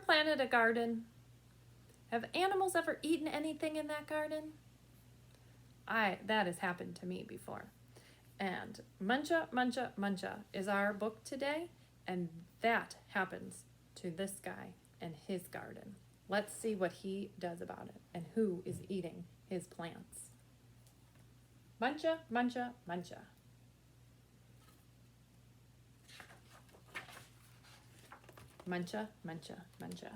planted a garden? Have animals ever eaten anything in that garden? That has happened to me before. And Muncha, Muncha, Muncha is our book today, and that happens to this guy and his garden. Let's see what he does about it and who is eating his plants. Muncha, Muncha, Muncha. Muncha, Muncha, Muncha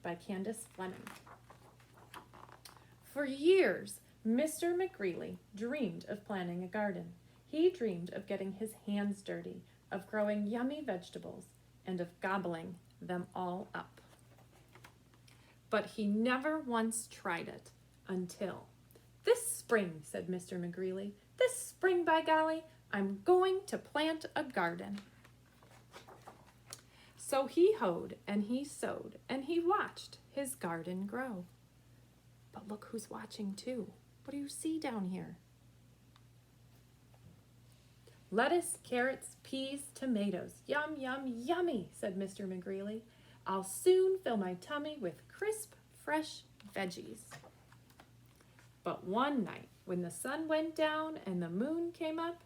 by Candace Fleming. For years, Mr. McGreely dreamed of planting a garden. He dreamed of getting his hands dirty, of growing yummy vegetables, and of gobbling them all up. But he never once tried it until this spring, said Mr. McGreely. This spring, by golly, I'm going to plant a garden. So he hoed and he sowed and he watched his garden grow. But look who's watching too. What do you see down here? Lettuce, carrots, peas, tomatoes. Yum, yum, yummy, said Mr. McGreely. I'll soon fill my tummy with crisp, fresh veggies. But one night, when the sun went down and the moon came up,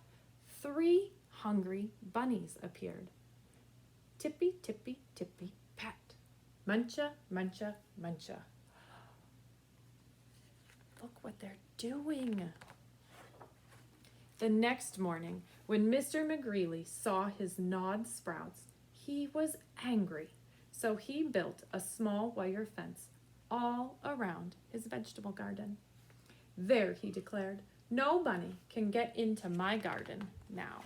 3 hungry bunnies appeared. Tippy, tippy, tippy, pat. Muncha, muncha, muncha. Look what they're doing. The next morning, when Mr. McGreely saw his gnawed sprouts, he was angry. So he built a small wire fence all around his vegetable garden. There, he declared, no bunny can get into my garden now.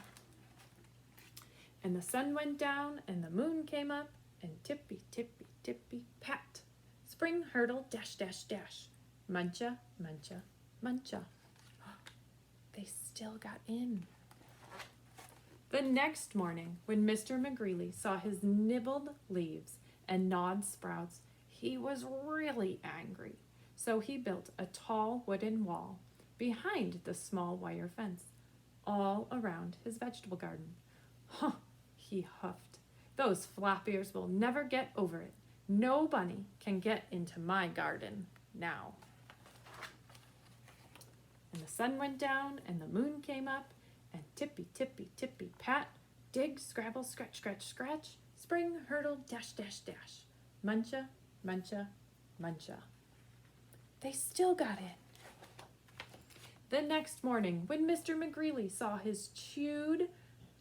And the sun went down and the moon came up, and tippy, tippy, tippy, pat. Spring hurdle, dash, dash, dash. Muncha, muncha, muncha. They still got in. The next morning, when Mr. McGreely saw his nibbled leaves and gnawed sprouts, he was really angry. So he built a tall wooden wall behind the small wire fence, all around his vegetable garden. Huh, he huffed. Those flop ears will never get over it. No bunny can get into my garden now. And the sun went down and the moon came up, and tippy, tippy, tippy, pat, dig, scrabble, scratch, scratch, scratch, spring, hurdle, dash, dash, dash, muncha, muncha, muncha. They still got in. The next morning, when Mr. McGreely saw his chewed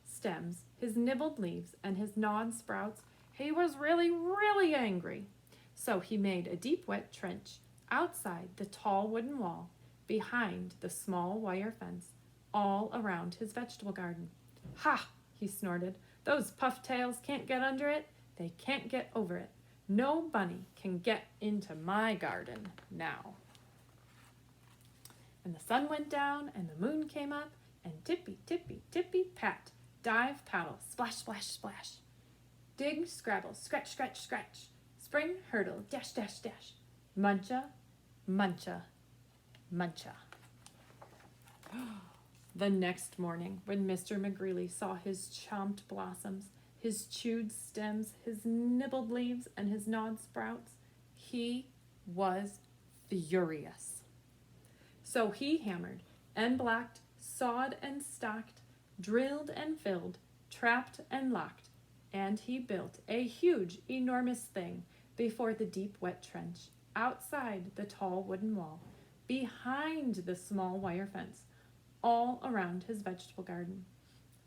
stems, his nibbled leaves, and his gnawed sprouts, he was really, really angry. So he made a deep, wet trench outside the tall wooden wall, behind the small wire fence, all around his vegetable garden. Ha, he snorted. Those pufftails can't get under it. They can't get over it. No bunny can get into my garden now. And the sun went down and the moon came up, and tippy, tippy, tippy, pat, dive, paddle, splash, splash, splash. Dig, scrabble, scratch, scratch, scratch. Spring, hurdle, dash, dash, dash. Muncha, muncha, muncha. The next morning, when Mr. McGreely saw his chomped blossoms, his chewed stems, his nibbled leaves, and his gnawed sprouts, he was furious. So he hammered and blacked, sawed and stocked, drilled and filled, trapped and locked, and he built a huge, enormous thing before the deep, wet trench, outside the tall wooden wall, behind the small wire fence, all around his vegetable garden.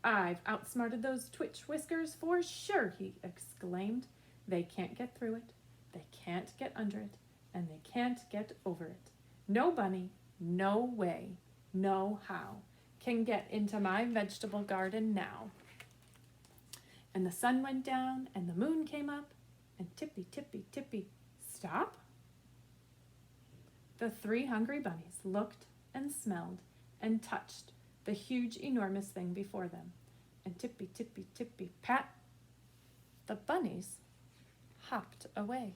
I've outsmarted those twitch whiskers for sure, he exclaimed. They can't get through it, they can't get under it, and they can't get over it. No bunny, no way, no how, can get into my vegetable garden now. And the sun went down and the moon came up, and tippy, tippy, tippy, stop. The 3 hungry bunnies looked and smelled and touched the huge, enormous thing before them. And tippy, tippy, tippy, pat, the bunnies hopped away.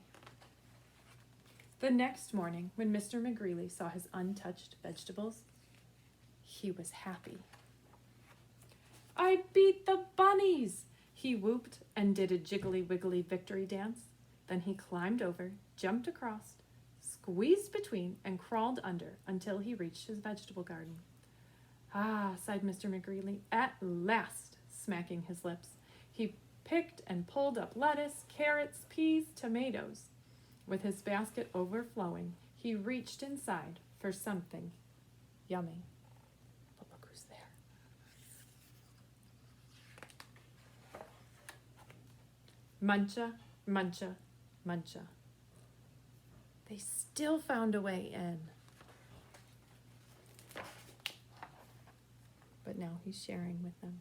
The next morning, when Mr. McGreely saw his untouched vegetables, he was happy. I beat the bunnies, he whooped and did a jiggly-wiggly victory dance. Then he climbed over, jumped across, squeezed between, and crawled under until he reached his vegetable garden. Ah, sighed Mr. McGreely, at last, smacking his lips. He picked and pulled up lettuce, carrots, peas, tomatoes. With his basket overflowing, he reached inside for something yummy. But look who's there. Muncha, Muncha, Muncha. They still found a way in. But now he's sharing with them.